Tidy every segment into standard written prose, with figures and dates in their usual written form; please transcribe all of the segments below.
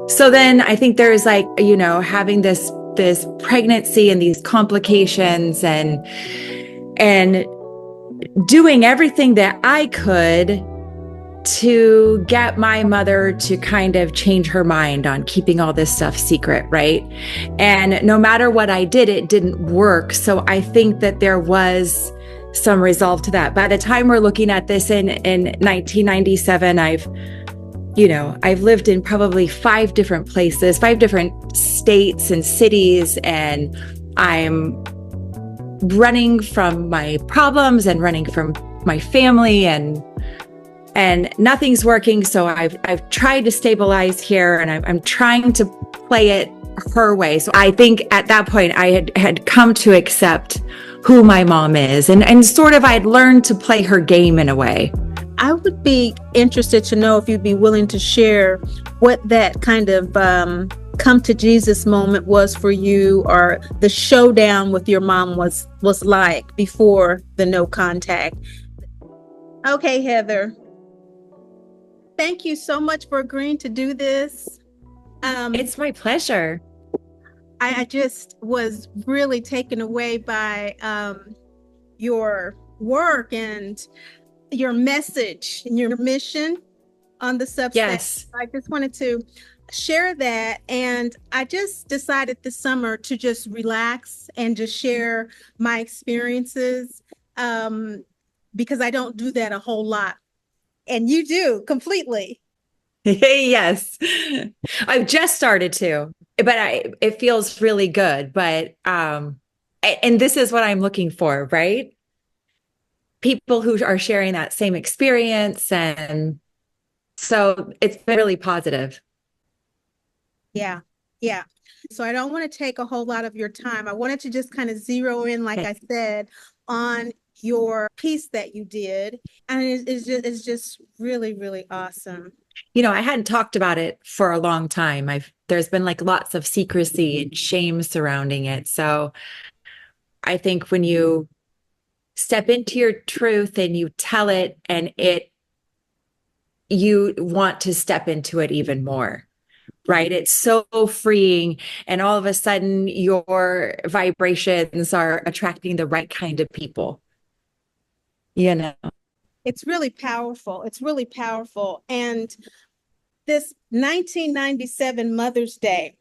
So then I think there's like, having this pregnancy and these complications and doing everything that I could to get my mother to kind of change her mind on keeping all this stuff secret, right? And no matter what I did, it didn't work. So I think that there was some resolve to that. By the time we're looking at this in 1997, I've lived in probably 5 different places, 5 different states and cities, and I'm running from my problems and running from my family, and nothing's working. So I've tried to stabilize here, and I'm trying to play it her way. So I think at that point I had come to accept who my mom is, and sort of I'd learned to play her game in a way. I would be interested to know if you'd be willing to share what that kind of come to Jesus moment was for you, or the showdown with your mom was like before the no contact. Okay, Heather, thank you so much for agreeing to do this. It's my pleasure. I just was really taken away by your work and your message and your mission on the Substack. Yes. I just wanted to share that, and I just decided this summer to just relax and just share my experiences, because I don't do that a whole lot, and you do completely. Yes. I've just started to, but it feels really good. But and this is what I'm looking for, right? People who are sharing that same experience, and so it's been really positive. Yeah, yeah. So I don't want to take a whole lot of your time. I wanted to just kind of zero in, like Okay. I said, on your piece that you did, and it's just really, really awesome. I hadn't talked about it for a long time. There's been like lots of secrecy and shame surrounding it. So I think when you step into your truth and you tell it, and you want to step into it even more, right? It's so freeing. And all of a sudden, your vibrations are attracting the right kind of people, you know? It's really powerful. It's really powerful. And this 1997 Mother's Day,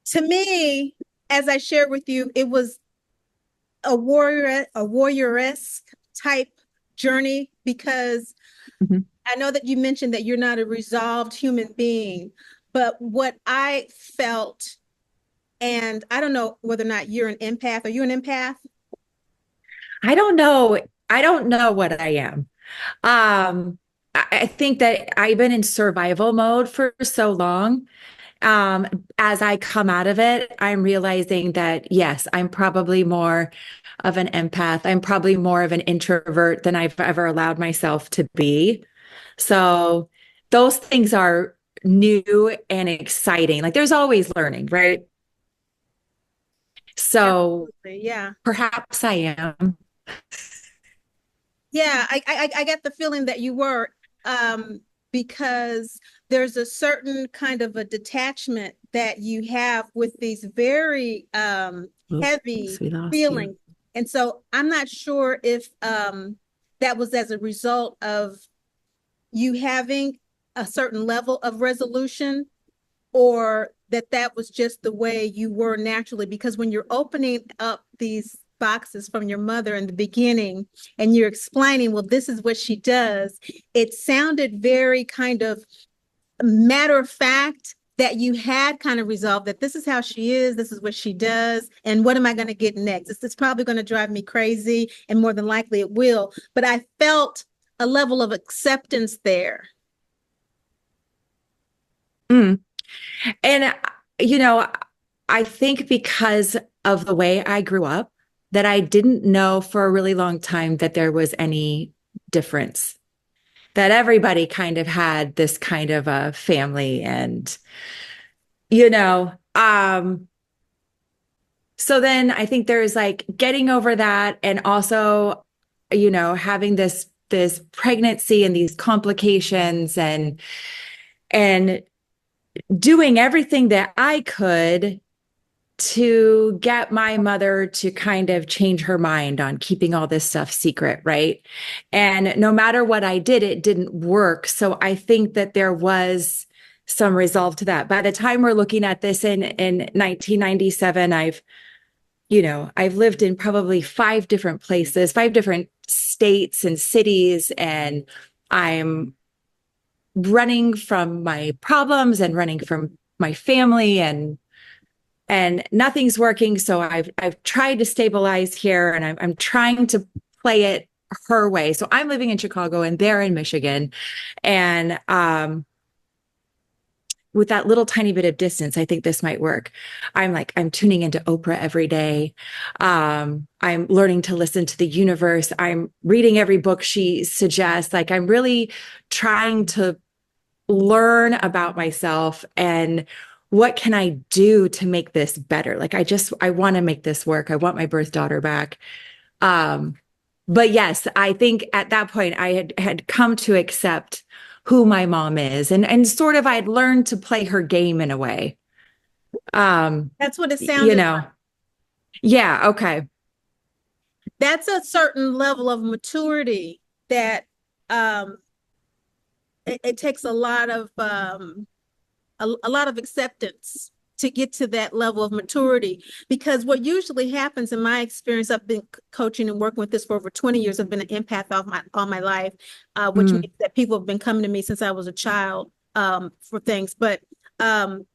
to me, as I shared with you, it was a warrior-esque type journey, because Mhm. I know that you mentioned that you're not a resolved human being, but what I felt, and I don't know whether or not you're an empath. Are you an empath? I don't know. I don't know what I am. I think that I've been in survival mode for so long. Um, as I come out of it, I'm realizing that yes, I'm probably more of an empath. I'm probably more of an introvert than I've ever allowed myself to be. So those things are new and exciting. Like there's always learning, right? So Absolutely. Yeah. perhaps I am. Yeah, I get the feeling that you were, because there's a certain kind of a detachment that you have with these very Oops, heavy we lost you. feelings. And so I'm not sure if that was as a result of you having a certain level of resolution, or that was just the way you were naturally, because when you're opening up these boxes from your mother in the beginning and you're explaining, well, this is what she does, it sounded very kind of matter of fact, that you had kind of resolved that this is how she is, this is what she does, and what am I going to get next? It's probably going to drive me crazy, and more than likely it will, but I felt a level of acceptance there. Mm. And, you know, I think because of the way I grew up, that I didn't know for a really long time that there was any difference, that everybody kind of had this kind of a family. And, you know, so then I think there's like getting over that, and also, having this this pregnancy and these complications and doing everything that I could to get my mother to kind of change her mind on keeping all this stuff secret, right? And no matter what I did, it didn't work. So I think that there was some resolve to that. By the time we're looking at this in 1997, I've lived in probably 5 different places, 5 different states and cities, and I'm running from my problems and running from my family and nothing's working. So I've tried to stabilize here and I'm trying to play it her way. So I'm living in Chicago and they're in Michigan. And with that little tiny bit of distance, I think this might work. I'm tuning into Oprah every day. I'm learning to listen to the universe. I'm reading every book she suggests. Like I'm really trying to learn about myself and what can I do to make this better? Like I want to make this work. I want my birth daughter back. Um, but yes, I think at that point I had come to accept who my mom is and sort of I'd learned to play her game in a way. That's what it You sounded know. like. Yeah, okay. That's a certain level of maturity that um it takes a lot of acceptance to get to that level of maturity. Because what usually happens in my experience, I've been coaching and working with this for over 20 years. I've been an empath all my life, which Mm, means that people have been coming to me since I was a child for things. But um,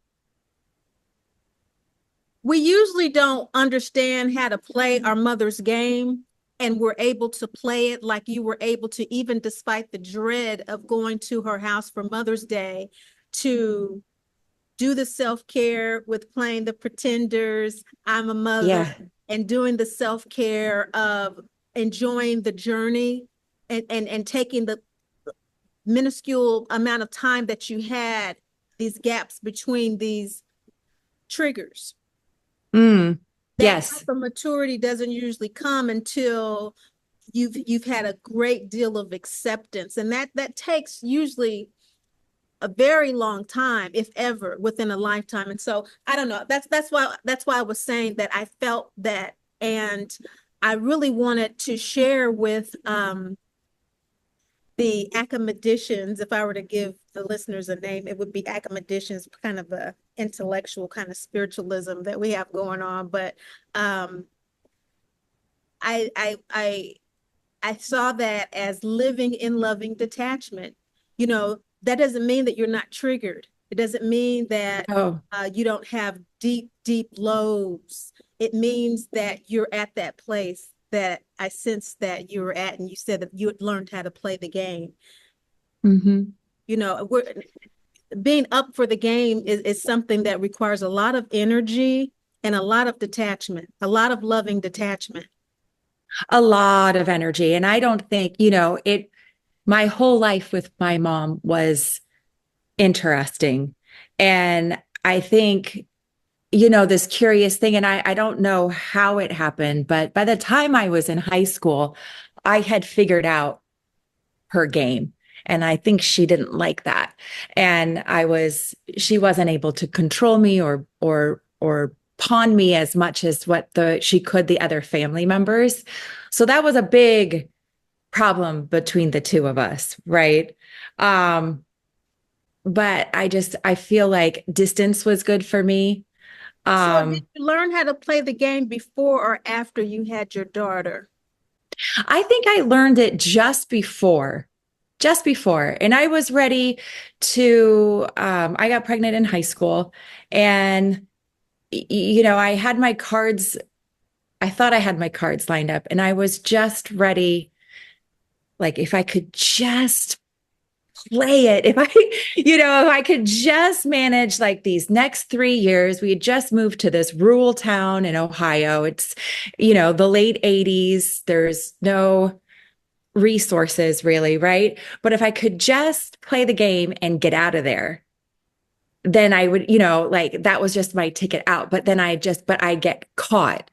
we usually don't understand how to play our mother's game. And we're able to play it like you were able to, even despite the dread of going to her house for Mother's Day, to do the self-care with playing the pretenders, I'm a mother, yeah. and doing the self-care of enjoying the journey and taking the minuscule amount of time that you had, these gaps between these triggers. Mm, That type yes. of maturity doesn't usually come until you've had a great deal of acceptance, and that takes usually a very long time, if ever, within a lifetime. And so I don't know. That's why I was saying that I felt that, and I really wanted to share with the academicians. If I were to give the listeners a name, it would be academicians, kind of a intellectual kind of spiritualism that we have going on. But um, I I I I saw that as living in loving detachment. That doesn't mean that you're not triggered. It doesn't mean that Oh, you don't have deep, deep lows. It means that you're at that place that I sense that you were at, and you said that you had learned how to play the game. mm-hmm. We're being up for the game is something that requires a lot of energy and a lot of detachment, a lot of loving detachment. A lot of energy. And I don't think, my whole life with my mom was interesting. And I think, this curious thing, and I don't know how it happened, but by the time I was in high school, I had figured out her game. And I think she didn't like that. And she wasn't able to control me or pawn me as much as what she could the other family members. So that was a big problem between the two of us, right? Um, but I feel like distance was good for me. So did Um, you learn how to play the game before or after you had your daughter? I think I learned it just before, and I was ready I got pregnant in high school and, I thought I had my cards lined up and I was just ready. Like if I could just play it. If I could just manage like these next 3 years, we had just moved to this rural town in Ohio. It's, the late 80s. There's no resources really, right? But if I could just play the game and get out of there, then I would, like that was just my ticket out. But I get caught.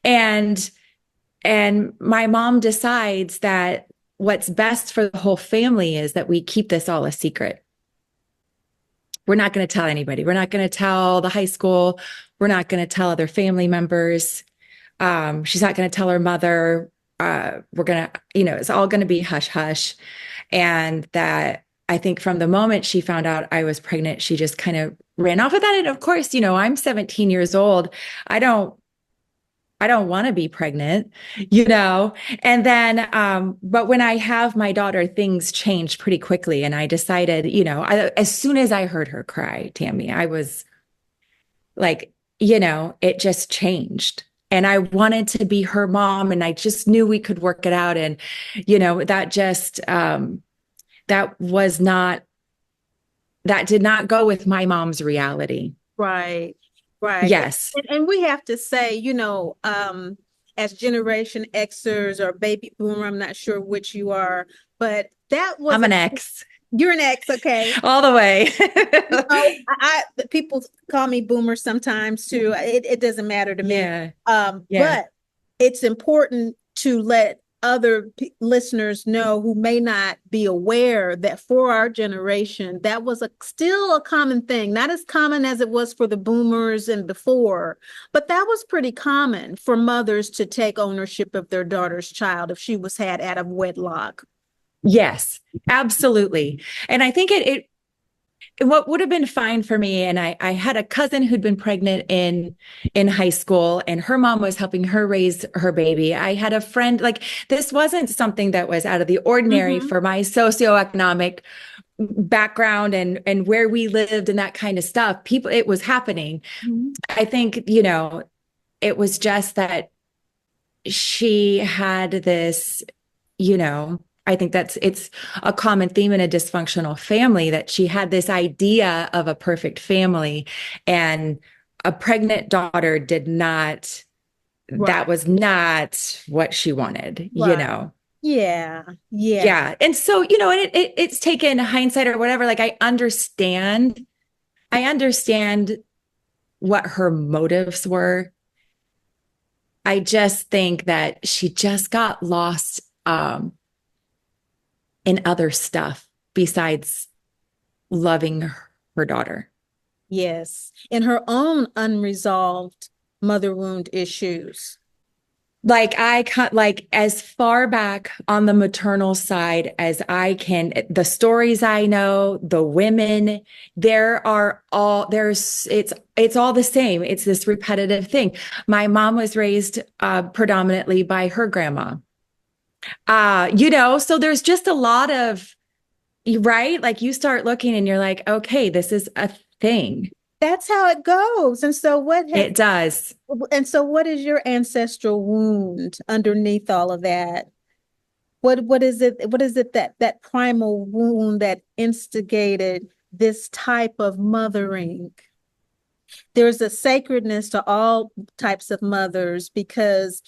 And my mom decides that what's best for the whole family is that we keep this all a secret. We're not going to tell anybody. We're not going to tell the high school. We're not going to tell other family members. She's not going to tell her mother. We're going to, it's all going to be hush hush. And that I think from the moment she found out I was pregnant, she just kind of ran off with that. And of course, I'm 17 years old. I don't want to be pregnant, And then, but when I have my daughter, things changed pretty quickly. And I decided, as soon as I heard her cry, Tammy, I was like, it just changed. And I wanted to be her mom, and I just knew we could work it out. And, that just, that did not go with my mom's reality. Right. Right. Yes. And we have to say, as Generation Xers or baby boomer, I'm not sure which you are, but I'm an X. You're an X, okay. All the way. People call me boomer sometimes too. It doesn't matter to me. Yeah. But it's important to let other listeners know who may not be aware that for our generation, that was still a common thing, not as common as it was for the boomers and before, but that was pretty common for mothers to take ownership of their daughter's child if she was had out of wedlock. Yes, absolutely. And I think what would have been fine for me, and I had a cousin who'd been pregnant in high school, and her mom was helping her raise her baby. I had a friend, like, this wasn't something that was out of the ordinary for my socioeconomic background and where we lived and that kind of stuff. It was happening. I think, it was just that she had this, I think it's a common theme in a dysfunctional family, that she had this idea of a perfect family, and a pregnant daughter that was not what she wanted, Yeah. And so, and it's taken hindsight or whatever. Like, I understand what her motives were. I just think that she just got lost, in other stuff besides loving her daughter. Yes. In her own unresolved mother wound issues. Like, as far back on the maternal side as I can, the stories I know, the women, it's all the same. It's this repetitive thing. My mom was raised predominantly by her grandma. So there's just a lot of, right? Like, you start looking and you're like, okay, this is a thing. That's how it goes. And so it does. And so what is your ancestral wound underneath all of that? What is it that primal wound that instigated this type of mothering? There's a sacredness to all types of mothers, because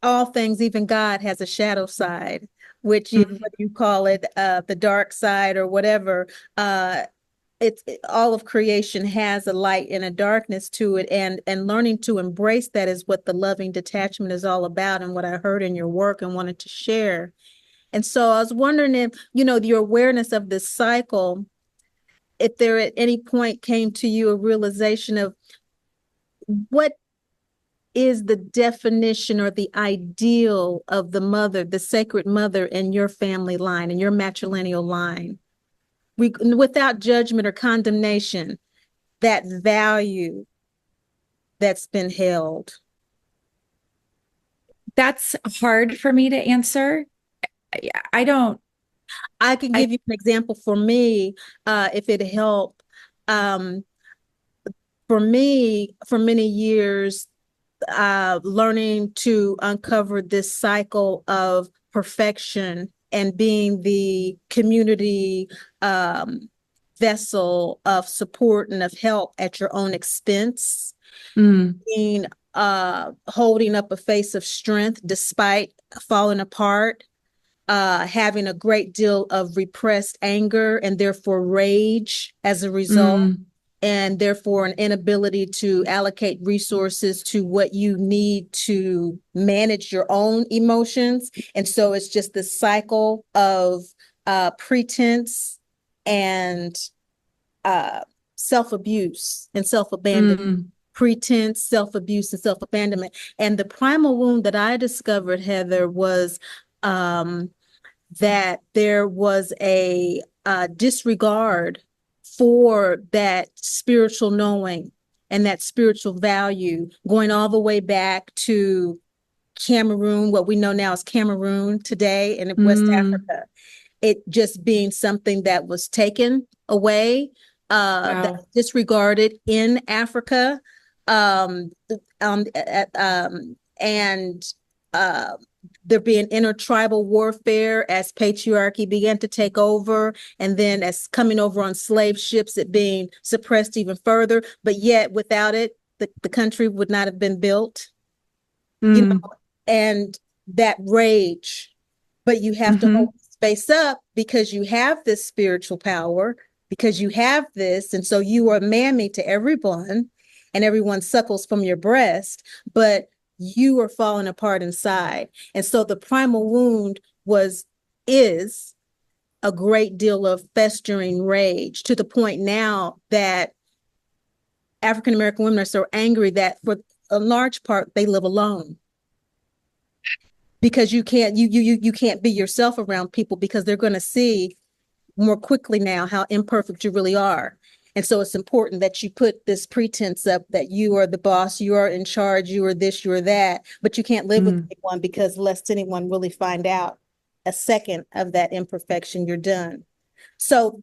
all things, even God, has a shadow side, which whether you call it the dark side or whatever, all of creation has a light and a darkness to it, and learning to embrace that is what the loving detachment is all about, and what I heard in your work and wanted to share. And so I was wondering if, your awareness of this cycle, if there at any point came to you a realization of what is the definition or the ideal of the mother, the sacred mother in your family line, in your matrilineal line, without judgment or condemnation, that value that's been held? That's hard for me to answer. I can give you an example for me, if it helped. For me, for many years, learning to uncover this cycle of perfection and being the community vessel of support and of help at your own expense, being holding up a face of strength despite falling apart, having a great deal of repressed anger and therefore rage as a result, and therefore an inability to allocate resources to what you need to manage your own emotions. And so it's just this cycle of pretense and self-abuse and self-abandonment. Mm. Pretense, self-abuse, and self-abandonment. And the primal wound that I discovered, Heather, was that there was a disregard for that spiritual knowing and that spiritual value, going all the way back to Cameroon, what we know now as Cameroon today, and in West Mm. Africa. It just being something that was taken away, that Wow. was disregarded in Africa, um, and uh, there being intertribal warfare as patriarchy began to take over, and then as coming over on slave ships, it being suppressed even further. But yet, without it, the country would not have been built, you Mm. know, and that rage. But you have to hold Hmm. space up because you have this spiritual power, because you have this. And so you are mammy to everyone, and everyone suckles from your breast, but you are falling apart inside. And so the primal wound is a great deal of festering rage, to the point now that African American women are so angry that for a large part they live alone, because you can't be yourself around people, because they're going to see more quickly now how imperfect you really are. And so it's important that you put this pretense up that you are the boss, you are in charge, you are this, you are that, but you can't live with Mm. anyone, because lest anyone really find out a second of that imperfection, you're done. So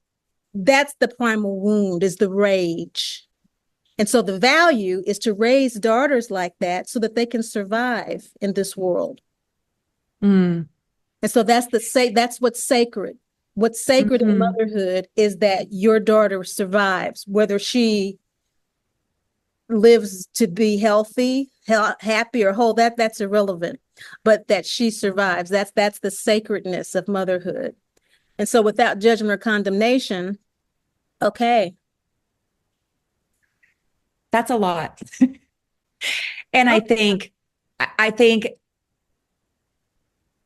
that's the primal wound, is the rage. And so the value is to raise daughters like that so that they can survive in this world. Mm. And so that's what's sacred. What's sacred in Hmm. motherhood is that your daughter survives, whether she lives to be healthy, happy, or whole. That's irrelevant, but that she survives. That's the sacredness of motherhood. And so, without judgment or condemnation, okay. That's a lot. And Oh, I think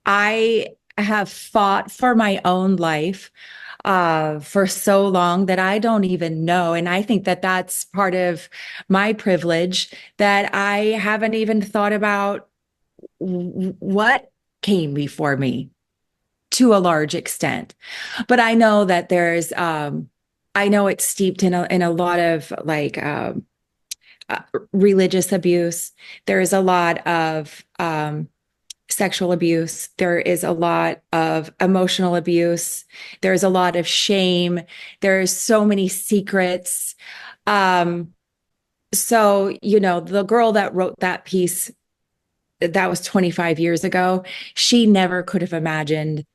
I have fought for my own life for so long that I don't even know. And I think that that's part of my privilege, that I haven't even thought about what came before me to a large extent. But I know that I know it's steeped in a lot of uh, religious abuse. There is a lot of sexual abuse. There is a lot of emotional abuse. There's a lot of shame. There's so many secrets. Um, the girl that wrote that piece, that was 25 years ago, she never could have imagined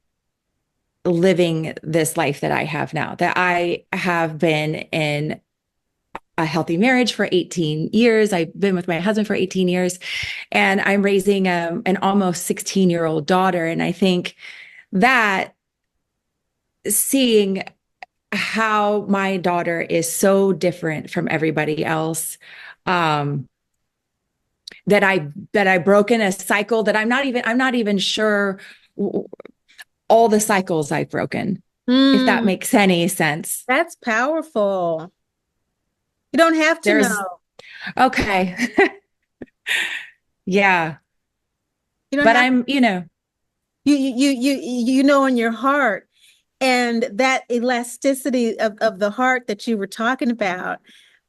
living this life that I have now, that I have been in a healthy marriage for 18 years. I've been with my husband for 18 years, and I'm raising an almost 16-year-old daughter. And I think that seeing how my daughter is so different from everybody else, um, that I broken a cycle that I'm not even sure all the cycles I've broken, if that mm, makes any sense. that's powerful. You don't have to There's know. okay. Yeah. You don't But have you know in your heart. And that elasticity of the heart that you were talking about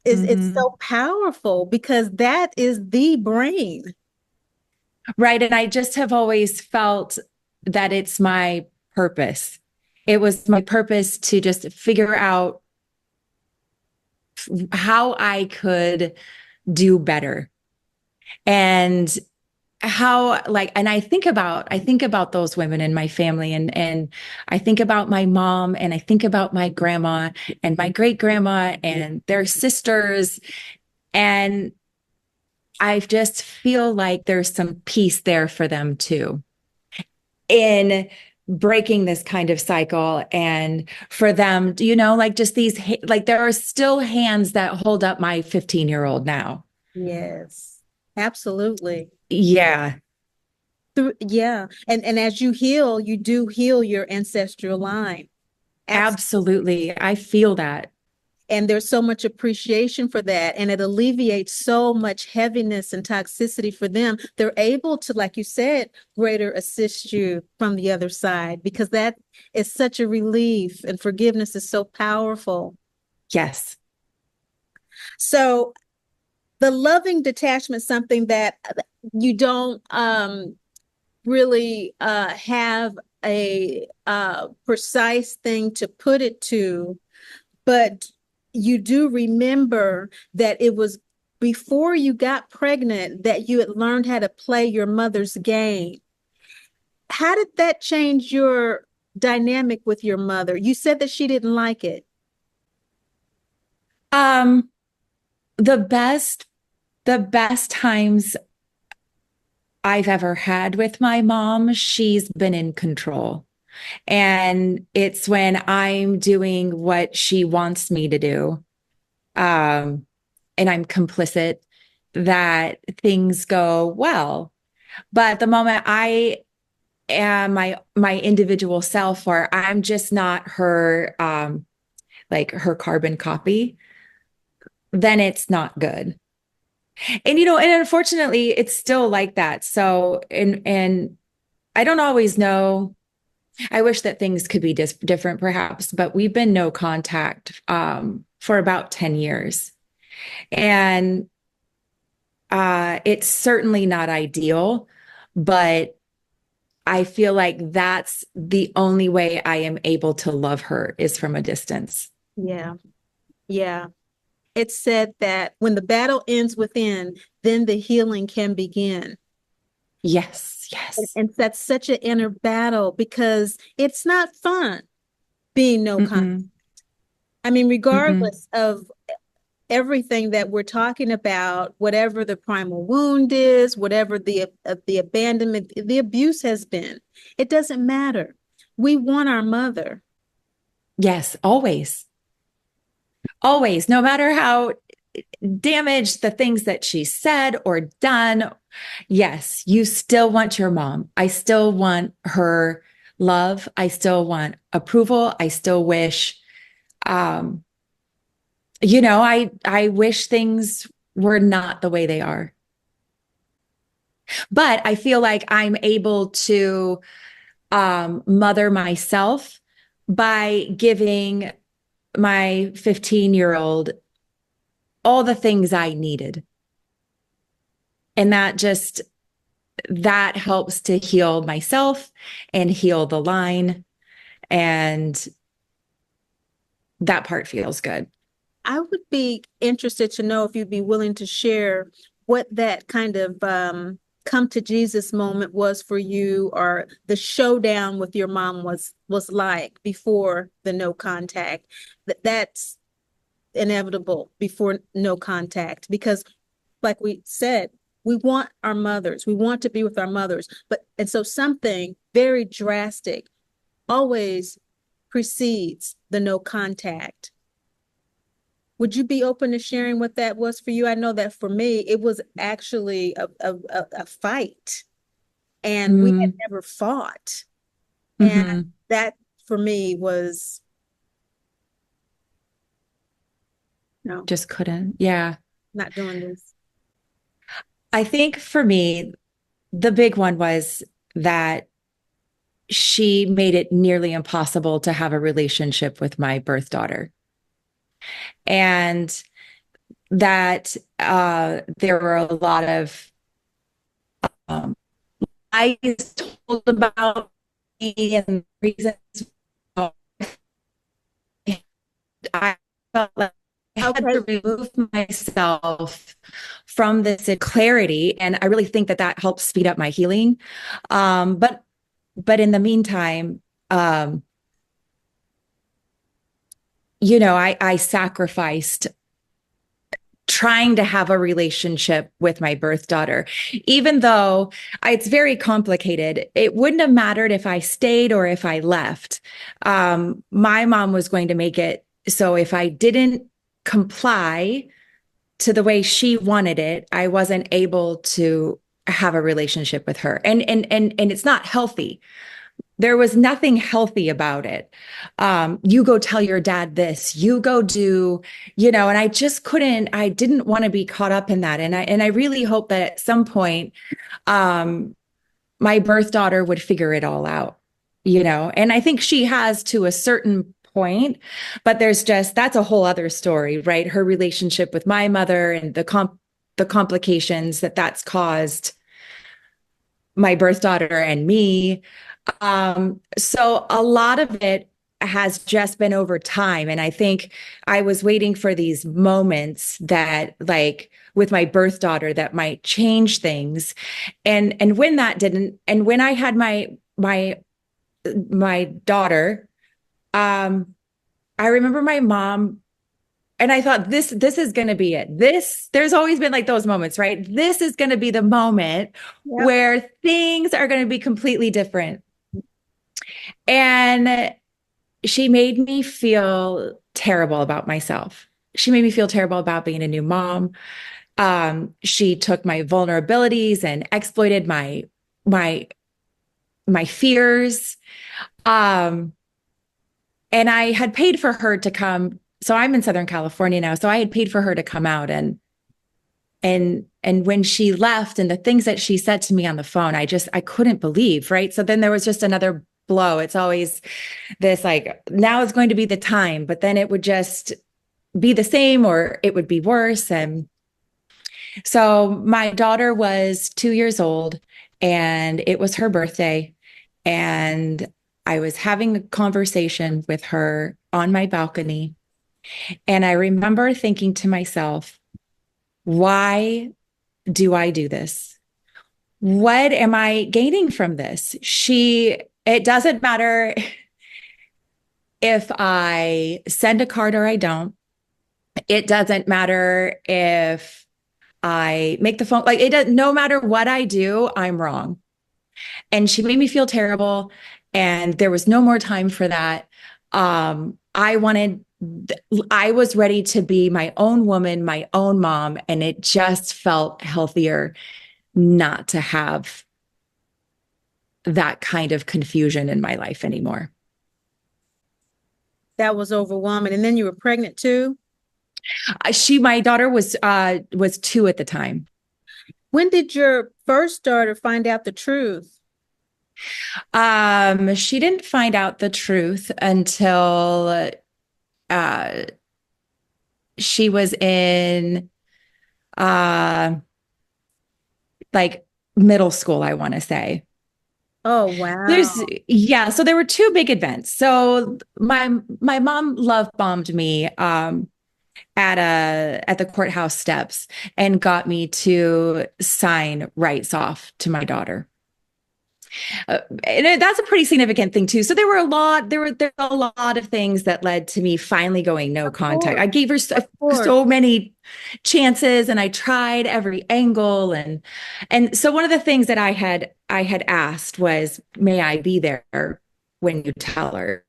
is, it's mhm. so powerful, because that is the brain. Right. And I just have always felt that it's my purpose. It was my purpose to just figure out how I could do better. And and I think about those women in my family, and I think about my mom, and I think about my grandma and my great grandma and their sisters, and I just feel like there's some peace there for them too, in breaking this kind of cycle, and for them, you know, like just these, like there are still hands that hold up my 15-year-old now. Yes, absolutely. Yeah, Yeah. And as you heal, you do heal your ancestral line. Absolutely. absolutely. I feel that. And there's so much appreciation for that. And it alleviates so much heaviness and toxicity for them. They're able to, like you said, greater assist you from the other side, because that is such a relief, and forgiveness is so powerful. Yes. So the loving detachment, something that you don't really have a precise thing to put it to, but you do remember that it was before you got pregnant that you had learned how to play your mother's game. How did that change your dynamic with your mother? You said that she didn't like it. Um, the best, the best times I've ever had with my mom, she's been in control. And it's when I'm doing what she wants me to do, um, and I'm complicit, that things go well. But the moment I am my individual self, or I'm just not her, like her carbon copy, then it's not good. And you know, and unfortunately, it's still like that. So, and I don't always know. I wish that things could be different, perhaps, but we've been no contact for about 10 years. And it's certainly not ideal, but I feel like that's the only way I am able to love her is from a distance. Yeah, yeah. It's said that when the battle ends within, then the healing can begin. Yes, yes. And that's such an inner battle, because it's not fun being no contact. Mm-mm, I mean, mm-mm. regardless of everything that we're talking about, whatever the primal wound is, whatever the abandonment, the abuse has been, it doesn't matter. We want our mother. Yes, always, always, no matter how damaged the things that she said or done. Yes, you still want your mom. I still want her love. I still want approval. I still wish, um, you know, I wish things were not the way they are. But I feel like I'm able to mother myself by giving my 15-year-old all the things I needed. And that helps to heal myself and heal the line. And that part feels good. I would be interested to know if you'd be willing to share what that kind of come to Jesus moment was for you, or the showdown with your mom was like before the no contact. That's inevitable before no contact, because like we said, we want our mothers, we want to be with our mothers, but and so something very drastic always precedes the no contact. Would you be open to sharing what that was for you? I know that for me, it was actually a fight, and we had Mm, never fought. And hmm. that for me was, no, Just couldn't. Yeah. not doing this. I think for me, the big one was that she made it nearly impossible to have a relationship with my birth daughter. And that there were a lot of lies told about me and reasons why I felt like I had Okay. to remove myself from this clarity. And I really think that that helps speed up my healing. But in the meantime, um, you know, I sacrificed trying to have a relationship with my birth daughter, even though it's very complicated. It wouldn't have mattered if I stayed or if I left. My mom was going to make it so if I didn't comply to the way she wanted it, I wasn't able to have a relationship with her. And it's not healthy. There was nothing healthy about it. You go tell your dad this, you go do, and I just couldn't, I didn't want to be caught up in that. And I really hope that at some point, my birth daughter would figure it all out, and I think she has to a certain point, but that's a whole other story, right? Her relationship with my mother and the complications that's caused my birth daughter and me. So a lot of it has just been over time. And I think I was waiting for these moments that, like with my birth daughter, that might change things. And when that didn't, and when I had my daughter, I remember my mom, and I thought this is going to be it. There's always been like those moments, right? This is going to be the moment where things are going to be completely different. And she made me feel terrible about myself. She made me feel terrible about being a new mom. She took my vulnerabilities and exploited my fears. And I had paid for her to come. So I'm in Southern California now. So I had paid for her to come out, and when she left and the things that she said to me on the phone, I couldn't believe, right? So then there was just another blow. It's always this, like, now is going to be the time, but then it would just be the same or it would be worse. And so my daughter was 2 years old and it was her birthday. And I was having a conversation with her on my balcony. And I remember thinking to myself, why do I do this? What am I gaining from this? It doesn't matter if I send a card or I don't. It doesn't matter if I make the phone, like it does, no matter what I do, I'm wrong. And she made me feel terrible. And there was no more time for that. I was ready to be my own woman, my own mom. And it just felt healthier not to have that kind of confusion in my life anymore. That was overwhelming. And then you were pregnant too? My daughter was 2 at the time. When did your first daughter find out the truth? She didn't find out the truth until she was in like middle school, I want to say. Oh, wow. So there were 2 big events. So my mom love bombed me at the courthouse steps and got me to sign rights off to my daughter. And that's a pretty significant thing too. So there were a lot of things that led to me finally going no contact. I gave her so many chances and I tried every angle. And so one of the things that I had asked was, may I be there when you tell her?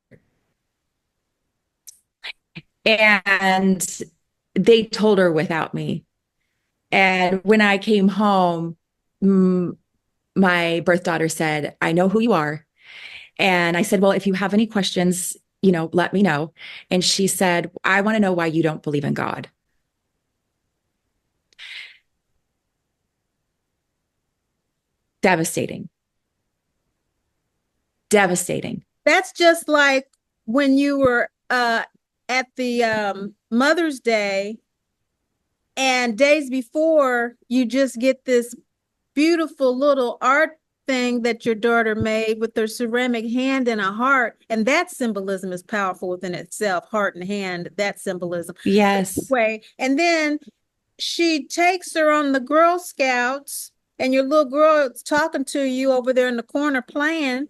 And they told her without me. And when I came home, my birth daughter said, I know who you are. And I said, well, if you have any questions, let me know. And she said, I want to know why you don't believe in God. Devastating. Devastating. That's just like when you were at the Mother's Day and days before, you just get this beautiful little art thing that your daughter made with her ceramic hand and a heart. And that symbolism is powerful within itself, heart and hand, that symbolism. Yes. And then she takes her on the Girl Scouts and your little girl is talking to you over there in the corner playing.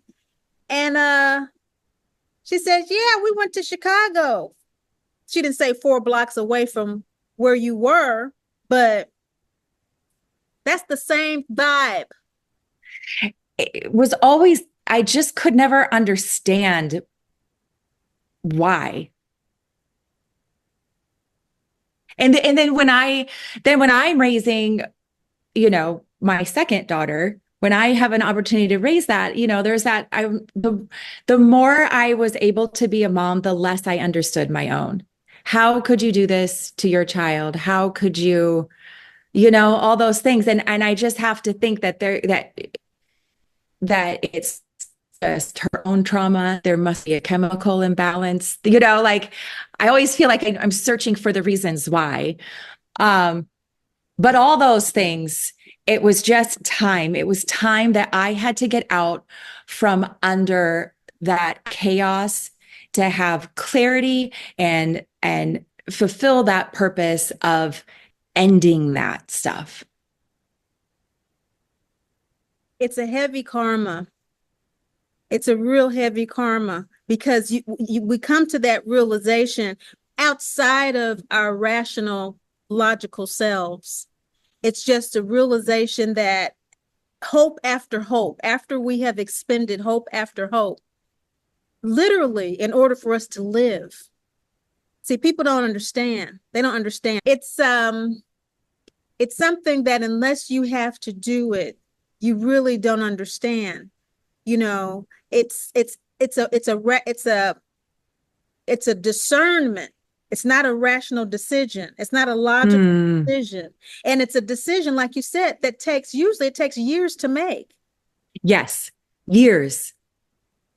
And she says, yeah, we went to Chicago. She didn't say 4 blocks away from where you were. but that's the same vibe. It was always, I just could never understand why. And then when I'm raising, my second daughter, when I have an opportunity to raise that, there's that the more I was able to be a mom, the less I understood my own. How could you do this to your child? How could you, all those things? And I just have to think that it's just her own trauma. There must be a chemical imbalance. Like I always feel like I'm searching for the reasons why. Um, but all those things, it was just time. It was time that I had to get out from under that chaos to have clarity and fulfill that purpose of ending that stuff. It's a heavy karma. It's a real heavy karma because we come to that realization outside of our rational, logical selves. It's just a realization that hope after hope, after we have expended hope after hope, literally, in order for us to live. See, people don't understand. They don't understand. It's something that unless you have to do it, you really don't understand. It's a discernment. It's not a rational decision. It's not a logical Mm, decision. And it's a decision, like you said, that usually it takes years to make. yes, years,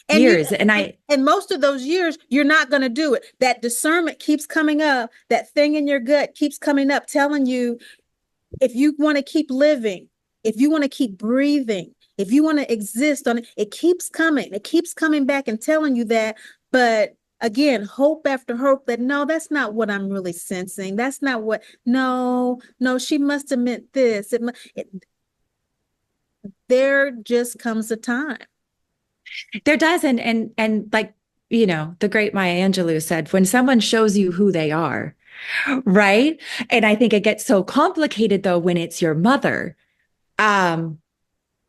And years. And I, and most of those years, you're not going to do it. That discernment keeps coming up. That thing in your gut keeps coming up, telling you if you want to keep living, if you want to keep breathing, if you want to exist on it, it keeps coming. It keeps coming back and telling you that. But again, hope after hope that no, that's not what I'm really sensing. That's not what, no, no, she must have meant this. There just comes a time. there does. And like, the great Maya Angelou said, when someone shows you who they are, right? And I think it gets so complicated though when it's your mother.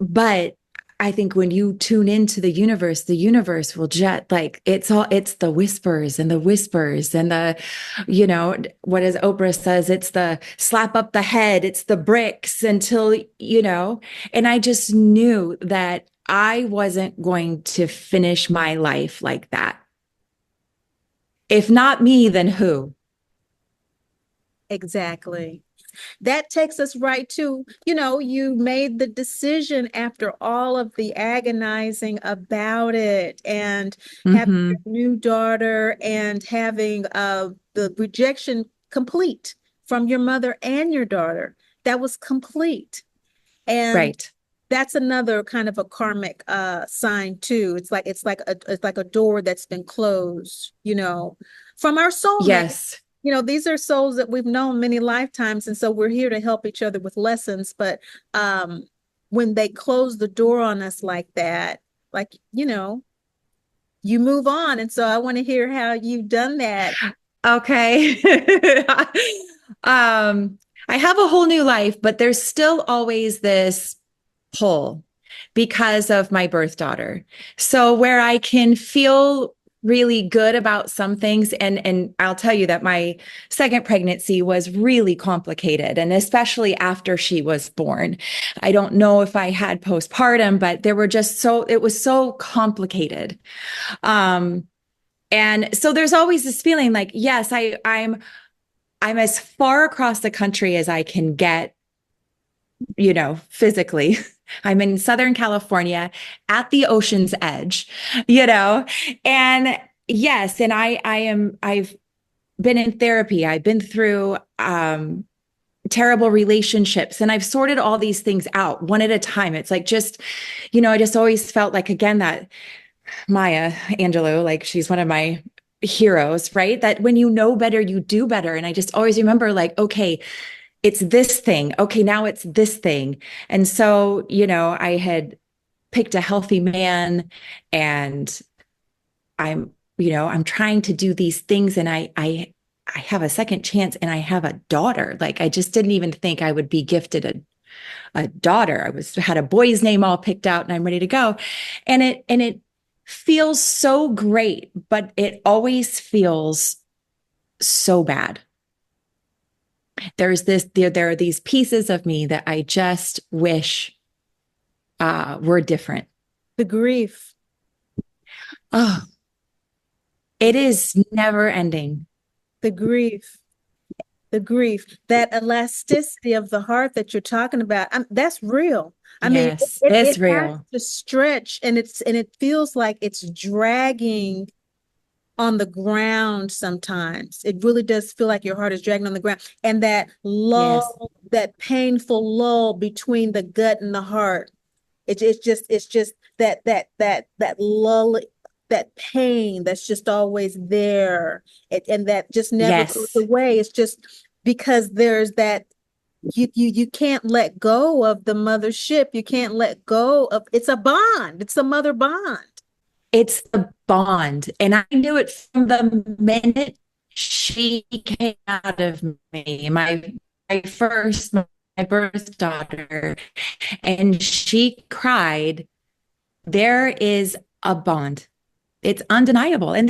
But I think when you tune into the universe will jet like it's the whispers and the whispers and what as Oprah says, it's the slap up the head, it's the bricks until, and I just knew that I wasn't going to finish my life like that. If not me, then who? Exactly. That takes us right to, you made the decision after all of the agonizing about it and having your Mm-hmm. new daughter and having the rejection complete from your mother and your daughter. That was complete. And Right. that's another kind of a karmic sign too. It's like a door that's been closed, from our soulmate. Yes. These are souls that we've known many lifetimes, and so we're here to help each other with lessons. But when they close the door on us like that, like, you move on. And so I want to hear how you've done that. Okay. um, I have a whole new life, but there's still always this pull because of my birth daughter. So where I can feel really good about some things, and I'll tell you that my second pregnancy was really complicated, and especially after she was born. I don't know if I had postpartum, but it was so complicated. Um, and so there's always this feeling like, yes, I'm as far across the country as I can get, physically. I'm in Southern California at the ocean's edge, and yes, and I've been in therapy. I've been through terrible relationships and I've sorted all these things out one at a time. It's like I just always felt like, again, that Maya Angelou, like she's one of my heroes, right? That when you know better, you do better. And I just always remember like, okay, it's this thing. Okay, now it's this thing. And so, I had picked a healthy man and I'm trying to do these things and I have a second chance and I have a daughter. Like I just didn't even think I would be gifted a daughter. Had a boy's name all picked out and I'm ready to go. And it feels so great, but it always feels so bad. There are these pieces of me that I just wish were different. The grief, Oh, it is never ending. the grief, the grief, that elasticity of the heart that you're talking about. That's real. I mean, Yes, it it's has real. to stretch, and it feels like it's dragging on the ground sometimes. It really does feel like your heart is dragging on the ground. And that Yes, lull, that painful lull between the gut and the heart. It's just that lull, that pain that's just always there. And that just never goes yes, away. It's just because there's that you can't let go of the mothership. You can't let go of it's a bond. It's a mother bond. it's the bond. And I knew it from the minute she came out of me, my birth daughter, and she cried. There is a bond. It's undeniable. And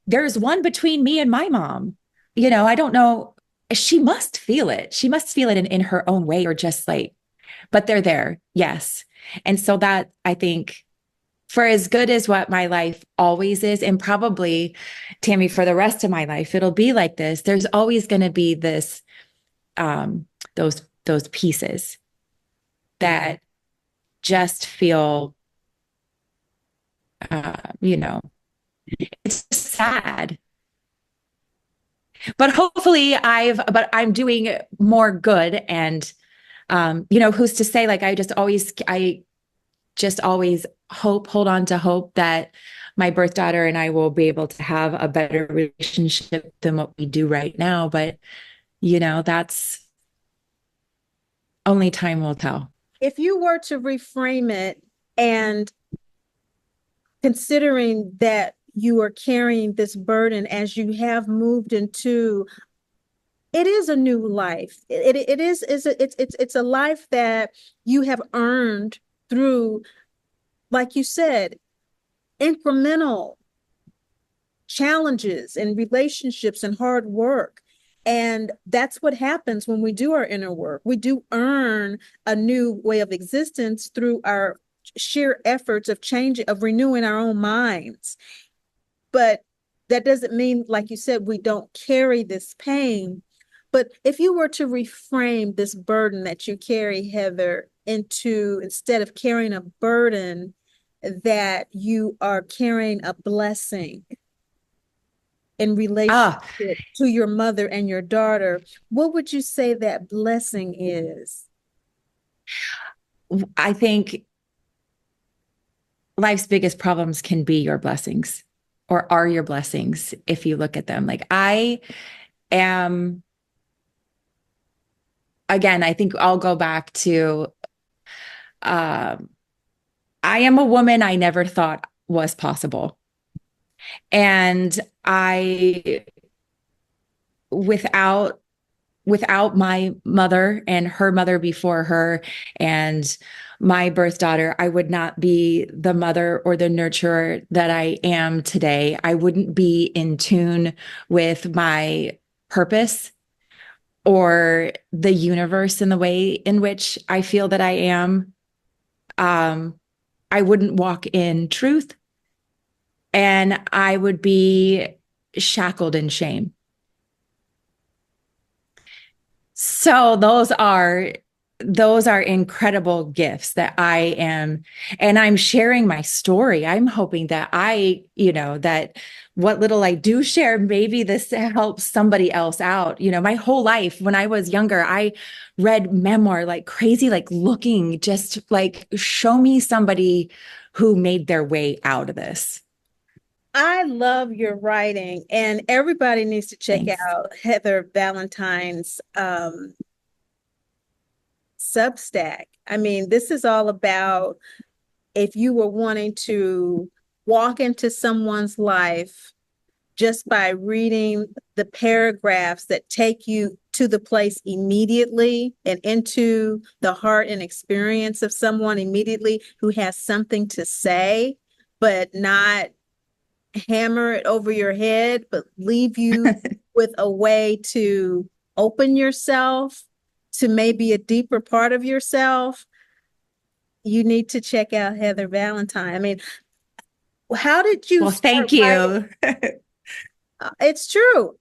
there's one between me and my mom. I don't know. She must feel it. She must feel it in her own way, or just like, but they're there. Yes. And so that I think for as good as what my life always is, and probably Tammy, for the rest of my life, it'll be like this. There's always going to be this, um, those pieces that just feel, you know, it's sad. But hopefully but I'm doing more good. And, who's to say, like, I just always hold on to hope that my birth daughter and I will be able to have a better relationship than what we do right now. But, that's only time will tell. If you were to reframe it and considering that you are carrying this burden as you have moved into it is a new life. It is it's a life that you have earned through, like you said, incremental challenges and relationships and hard work. And that's what happens when we do our inner work. We do earn a new way of existence through our sheer efforts of changing, of renewing our own minds. But that doesn't mean, like you said, we don't carry this pain. But if you were to reframe this burden that you carry, Heather, into instead of carrying a burden, that you are carrying a blessing in relationship Ah, to your mother and your daughter, what would you say that blessing is? I think life's biggest problems can be your blessings, or are your blessings if you look at them. Like I am, again, I think I'll go back to, um, I am a woman I never thought was possible. And I, without my mother and her mother before her and my birth daughter, I would not be the mother or the nurturer that I am today. I wouldn't be in tune with my purpose or the universe in the way in which I feel that I am. Um, I wouldn't walk in truth, and I would be shackled in shame. So those are incredible gifts that I am, and I'm sharing my story. I'm hoping that that what little I do share, maybe this helps somebody else out. My whole life when I was younger, I read memoir like crazy, like looking, just like show me somebody who made their way out of this. I love your writing, and everybody needs to check Thanks. out Heather Valentine's Substack. I mean, this is all about if you were wanting to walk into someone's life just by reading the paragraphs that take you to the place immediately and into the heart and experience of someone immediately who has something to say, but not hammer it over your head, but leave you with a way to open yourself to maybe a deeper part of yourself. You need to check out Heather Valentine. I mean, how did you Well, start thank writing? you. It's true.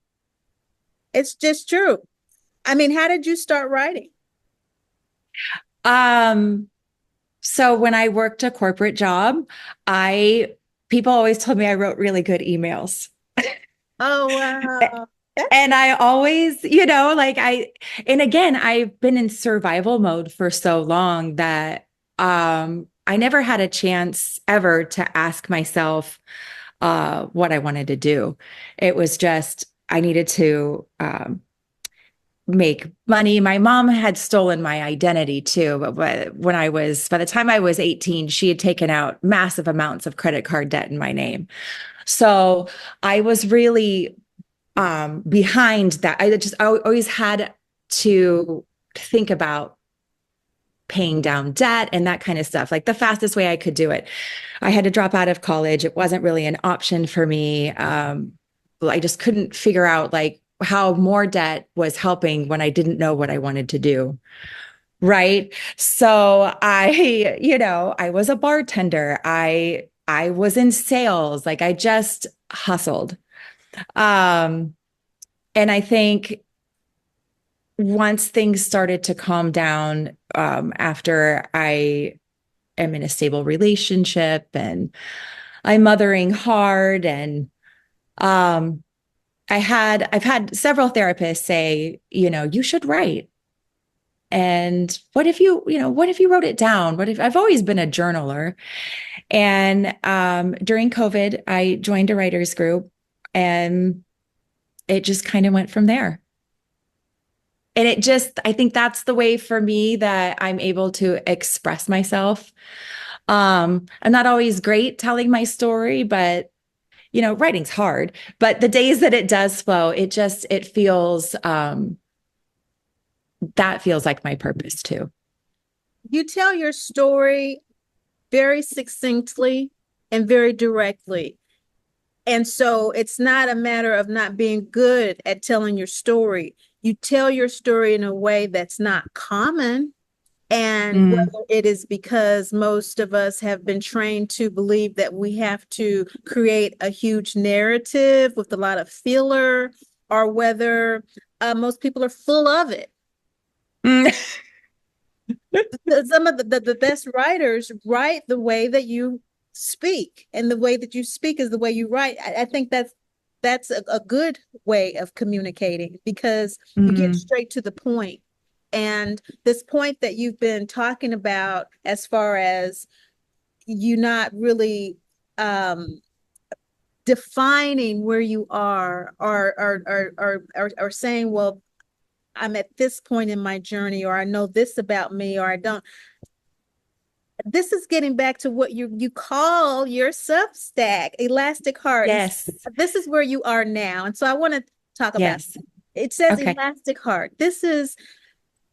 It's just true. I mean, how did you start writing? Um, so when I worked a corporate job, people always told me I wrote really good emails. Oh, wow. That's And I always, and again, I've been in survival mode for so long that I never had a chance ever to ask myself what I wanted to do. It was just I needed to make money. My mom had stolen my identity too, but by the time I was 18, she had taken out massive amounts of credit card debt in my name. So I was really behind that. I always had to think about paying down debt and that kind of stuff, like the fastest way I could do it. I had to drop out of college. It wasn't really an option for me. I just couldn't figure out like how more debt was helping when I didn't know what I wanted to do. Right. So I was a bartender. I was in sales. Like I just hustled. Um, and I think once things started to calm down, after I am in a stable relationship and I'm mothering hard, and um, I've had several therapists say, you should write. And what if you wrote it down? What if I've always been a journaler? And during COVID, I joined a writers group, and it just kind of went from there. And I think that's the way for me that I'm able to express myself. I'm not always great telling my story, but writing's hard. But the days that it does flow, it feels, that feels like my purpose too. you tell your story very succinctly and very directly. And so it's not a matter of not being good at telling your story. You tell your story in a way that's not common. And Mm, whether it is because most of us have been trained to believe that we have to create a huge narrative with a lot of filler, or whether most people are full of it. mm, Some of the best writers write the way that you speak, and the way that you speak is the way you write. I think that's a good way of communicating, because you get mm, straight to the point. And this point that you've been talking about, as far as you not really defining where you are, or saying, well, I'm at this point in my journey, or I know this about me, or I don't. This is getting back to what you call your Substack, Elastic Heart. And yes. this is where you are now. And so I want to talk about Yes. it. It says Okay. Elastic Heart. This is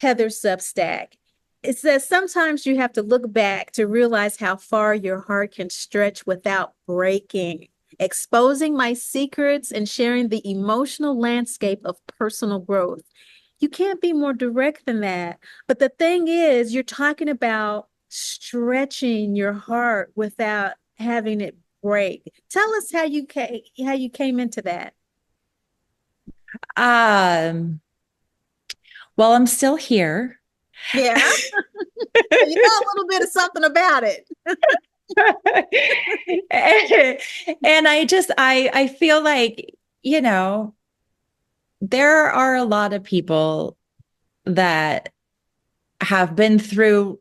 Heather's Substack. It says sometimes you have to look back to realize how far your heart can stretch without breaking, exposing my secrets and sharing the emotional landscape of personal growth. You can't be more direct than that. But the thing is, you're talking about stretching your heart without having it break. Tell us how you came into that. Um, well, I'm still here. Yeah, you know a little bit of something about it. And I feel like, there are a lot of people that have been through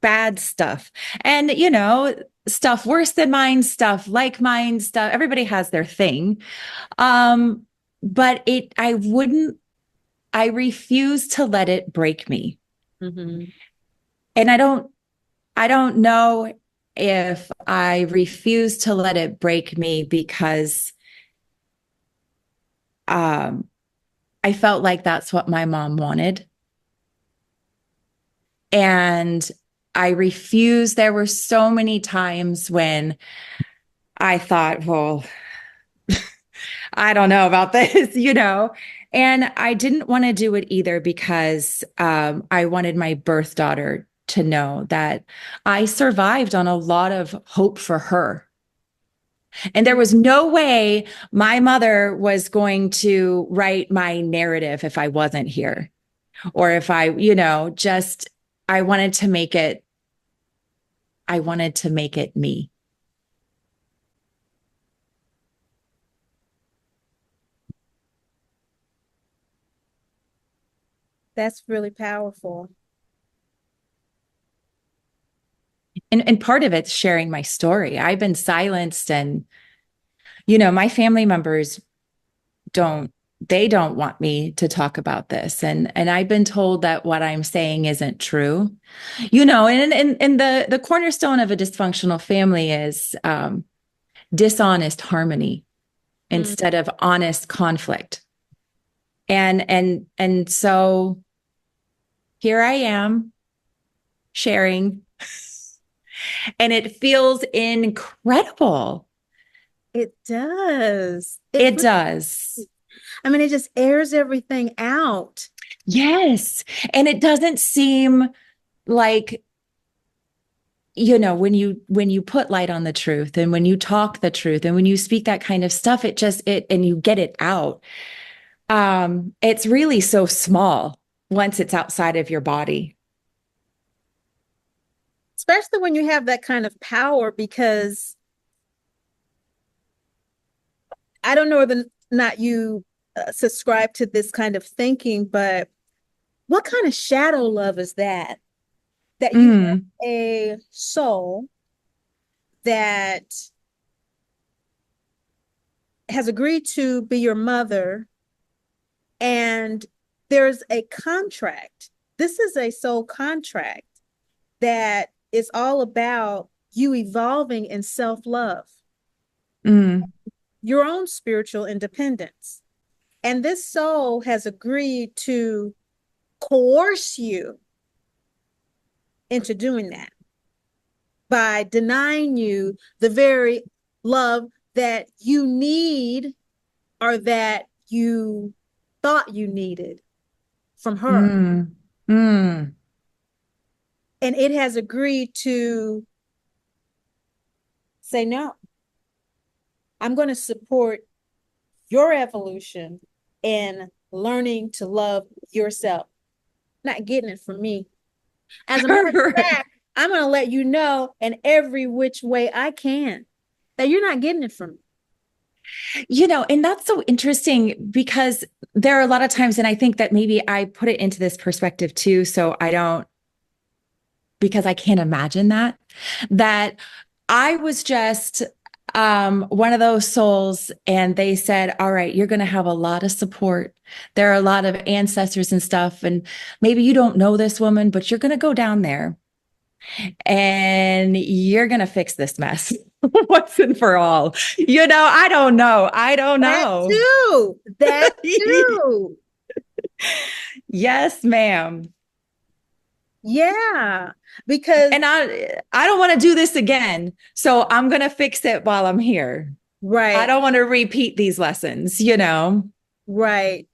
bad stuff, and stuff worse than mine, stuff like mine, stuff. Everybody has their thing. But I refuse to let it break me. Mhm. And I don't know if I refuse to let it break me because um, I felt like that's what my mom wanted. And I refused. There were so many times when I thought, well, I don't know about this, and I didn't want to do it either because I wanted my birth daughter to know that I survived on a lot of hope for her. And there was no way my mother was going to write my narrative if I wasn't here or if just I wanted to make it, I wanted to make it me. That's really powerful. And part of it's sharing my story. I've been silenced and, my family members don't they don't want me to talk about this, and I've been told that what I'm saying isn't true, and the cornerstone of a dysfunctional family is dishonest harmony Mm. instead of honest conflict, and so here I am sharing, and it feels incredible. It does. It does. I mean, it just airs everything out. Yes. And it doesn't seem like, when you put light on the truth and when you talk the truth and when you speak that kind of stuff, and you get it out. It's really so small once it's outside of your body. Especially when you have that kind of power, because I don't know whether or not you subscribe to this kind of thinking, but what kind of shadow love is that? That you have Mm, a soul that has agreed to be your mother, and there's a contract. This is a soul contract that is all about you evolving in self-love, mm, your own spiritual independence. And this soul has agreed to coerce you into doing that by denying you the very love that you need, or that you thought you needed from her. mm, mm. And it has agreed to say, no, I'm going to support your evolution in learning to love yourself, not getting it from me. As a matter of fact, I'm going to let you know in every which way I can that you're not getting it from me. And that's so interesting because there are a lot of times, and I think that maybe I put it into this perspective too. So I don't, because I can't imagine that I was just one of those souls, and they said, all right, you're going to have a lot of support. There are a lot of ancestors and stuff. And maybe you don't know this woman, but you're going to go down there and you're going to fix this mess once and for all. I don't know. I don't That know. too. That too. Yes, ma'am. Yeah. Because, And I don't want to do this again. So I'm going to fix it while I'm here. I right, don't want to repeat these lessons. right.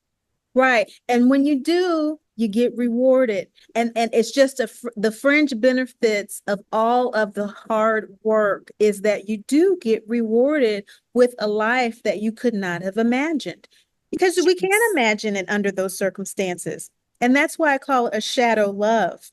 Right. And when you do, you get rewarded. And it's just the fringe benefits of all of the hard work is that you do get rewarded with a life that you could not have imagined, because we can't Yes. imagine it under those circumstances. And that's why I call it a shadow love.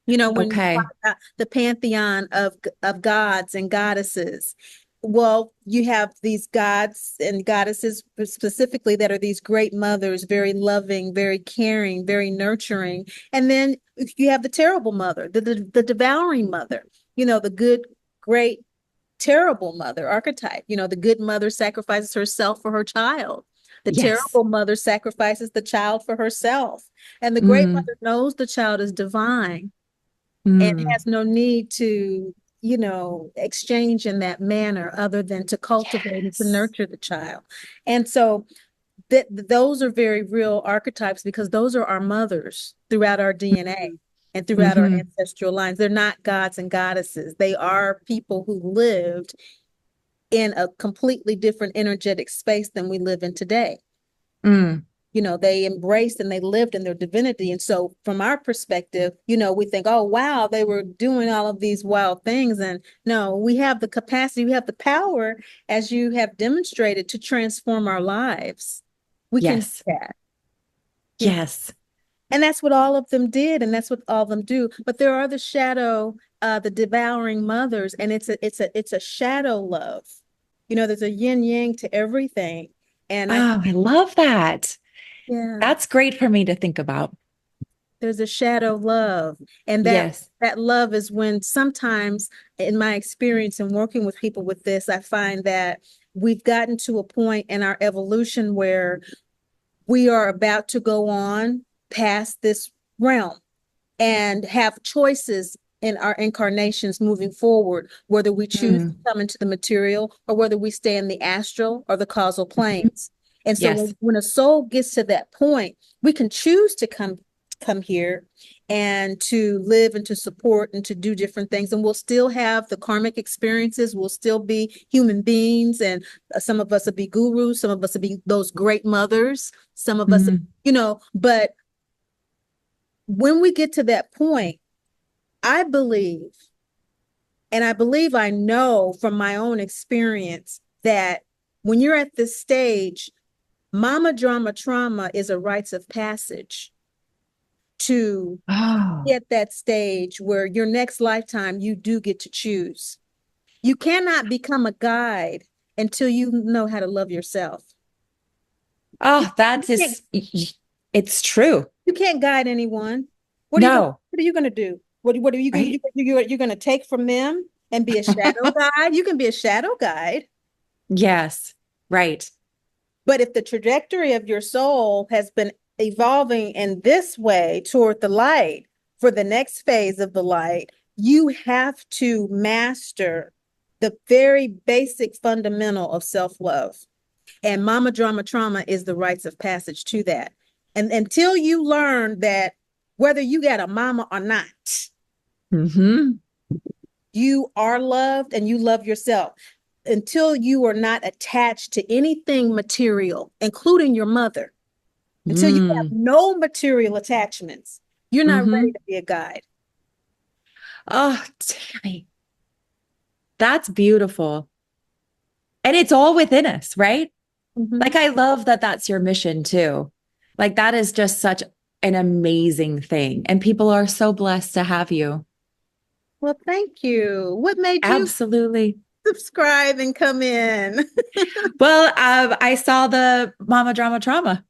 When you talk Okay. about the pantheon of gods and goddesses, well, you have these gods and goddesses specifically that are these great mothers, very loving, very caring, very nurturing. And then you have the terrible mother, the devouring mother, the good, great, terrible mother archetype. The good mother sacrifices herself for her child. The Yes. terrible mother sacrifices the child for herself. And the great Mm, mother knows the child is divine and mm. has no need to, exchange in that manner other than to cultivate and to Yes. nurture the child. And so that those are very real archetypes because those are our mothers throughout our DNA and throughout our Mm-hmm. ancestral lines. They're not gods and goddesses. They are people who lived in a completely different energetic space than we live in today. Mm. You know, they embraced and they lived in their divinity. And so from our perspective, you know, we think, oh, wow, they were doing all of these wild things. And no, we have the capacity, we have the power, as you have demonstrated, to transform our lives. We can do Yes. that. You know, Yes. and that's what all of them did, and that's what all of them do. But there are the shadow, the devouring mothers, and it's a shadow love. You know, there's a yin yang to everything. And I Oh, I love that. yeah. That's great for me to think about. There's a shadow love. And Yes. that love is when sometimes in my experience in working with people with this, I find that we've gotten to a point in our evolution where we are about to go on past this realm and have choices in our incarnations moving forward, whether we choose to Mm. come into the material or whether we stay in the astral or the causal planes. And so Yes. when a soul gets to that point, we can choose to come here and to live and to support and to do different things. And we'll still have the karmic experiences. We'll still be human beings. And some of us will be gurus. Some of us will be those great mothers. Some of us, Mm. you know, but when we get to that point, I believe, and I believe I know from my own experience that when you're at this stage, mama drama trauma is a rites of passage to Oh, get that stage where your next lifetime you do get to choose. You cannot become a guide until you know how to love yourself. oh, You that can't, is, it's true. you can't guide anyone. No, What are you gonna do? What are you gonna right? you're gonna take from them and be a shadow guide? You can be a shadow guide. Yes, right. But if the trajectory of your soul has been evolving in this way toward the light for the next phase of the light, you have to master the very basic fundamental of self-love. And mama drama trauma is the rites of passage to that. And until you learn that whether you got a mama or not, Hmm. you are loved and you love yourself. Until you are not attached to anything material, including your mother, until you have Mm. no material attachments, you're not ready Hmm. to be a guide. Oh, Tammy, that's beautiful. And it's all within us, right? Mhm. Like, I love that that's your mission too. Like, that is just such an amazing thing. And people are so blessed to have you. Well, thank you. What made you Absolutely. subscribe and come in? Well, I saw the Mama Drama Trauma.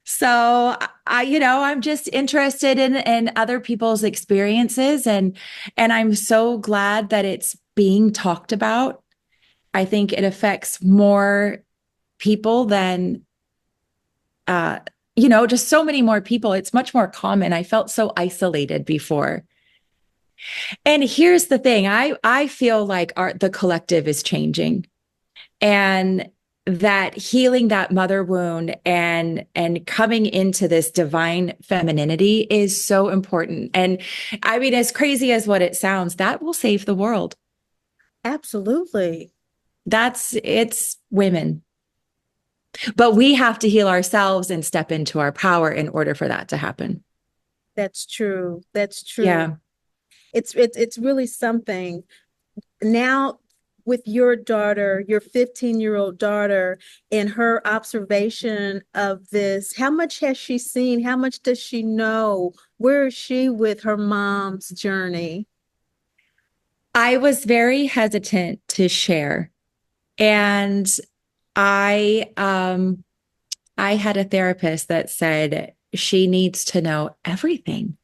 So I'm just interested in other people's experiences, and I'm so glad that it's being talked about. I think it affects more people than uh, just so many more people. It's much more common. I felt so isolated before. And here's the thing. I feel like the collective is changing, and that healing that mother wound and coming into this divine femininity is so important. And I mean, as crazy as what it sounds, that will save the world. Absolutely. It's women, but we have to heal ourselves and step into our power in order for that to happen. That's true. That's true. Yeah. It's really something. Now with your daughter, your 15-year-old daughter, in her observation of this, how much has she seen? How much does she know? Where is she with her mom's journey? I was very hesitant to share. And I I had a therapist that said she needs to know everything.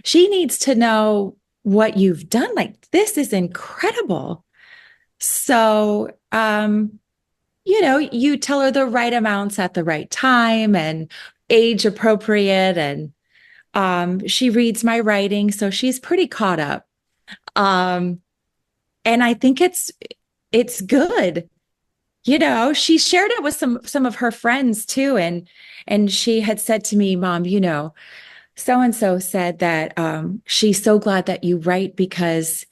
She needs to know what you've done. Like, this is incredible. So, you tell her the right amounts at the right time and age appropriate. And she reads my writing, so she's pretty caught up. Um, and I think it's good. she shared it with some of her friends too. And she had said to me, Mom, so and so said that she's so glad that you write because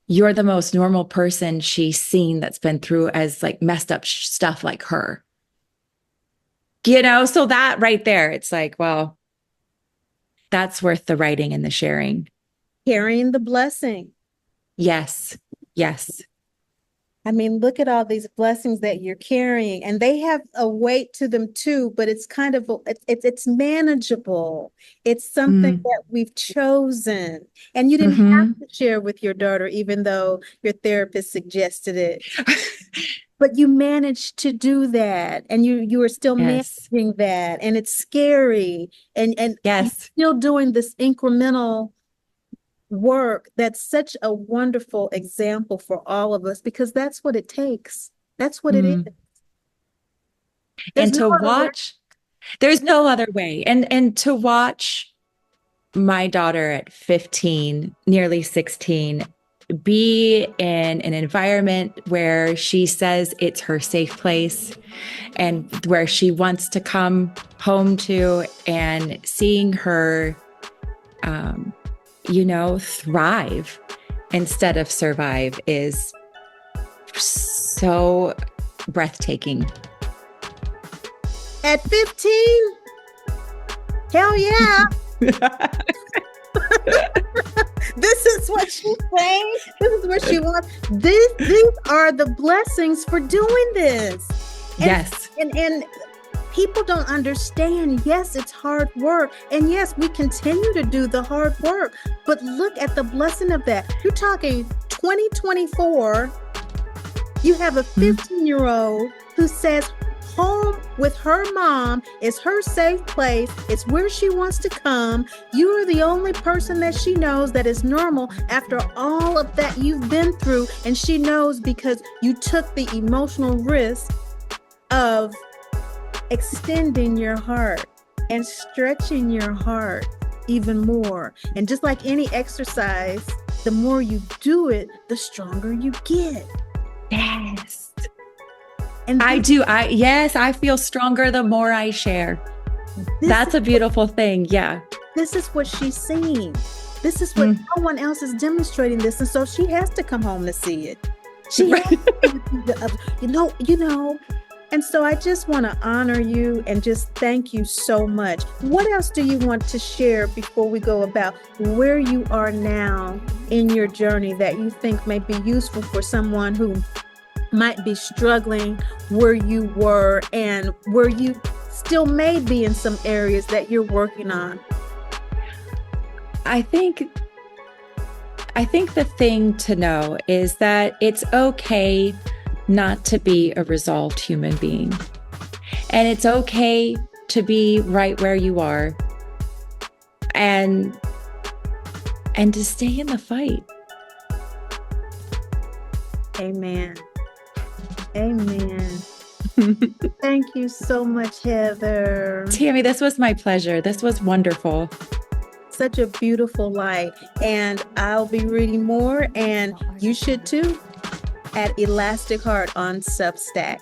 you're the most normal person she's seen that's been through as like messed up stuff like her. So that right there, it's like, well, that's worth the writing and the sharing. Carrying the blessing. Yes. Yes. I mean, look at all these blessings that you're carrying, and they have a weight to them too, but it's kind of it's manageable. It's something Mm. that we've chosen, and you didn't have Hmm. to share with your daughter, even though your therapist suggested it. But you managed to do that, and you are still Yes. managing that, and it's scary, and you're Yes. still doing this incremental work. That's such a wonderful example for all of us because that's what it takes. That's what it is. Mm. There's And no to other way. watch, there's no other way. And to watch my daughter at 15, nearly 16, be in an environment where she says it's her safe place and where she wants to come home to, and seeing her, um, thrive instead of survive is so breathtaking. At 15, hell yeah. This is what she's saying. This is what she wants. These are the blessings for doing this. And, Yes. and people don't understand. Yes, it's hard work. And yes, we continue to do the hard work. But look at the blessing of that. You're talking 2024. You have a 15-year-old who says home with her mom is her safe place. It's where she wants to come. You are the only person that she knows that is normal after all of that you've been through. And she knows because you took the emotional risk of extending your heart and stretching your heart even more. And just like any exercise, the more you do it, the stronger you get. Yes. And I do. Yes, I feel stronger the more I share. That's a beautiful thing. Yeah. This is what she's seeing. This is what no one else is demonstrating this. And so she has to come home to see it. She has to, you know. And so I just want to honor you and just thank you so much. What else do you want to share before we go about where you are now in your journey that you think may be useful for someone who might be struggling where you were and where you still may be in some areas that you're working on? I think the thing to know is that it's okay not to be a resolved human being. And it's okay to be right where you are and to stay in the fight. Amen. Amen. Thank you so much, Heather. Tammy, this was my pleasure. This was wonderful. Such a beautiful light. And I'll be reading more, and you should too, at Elastic Heart on Substack.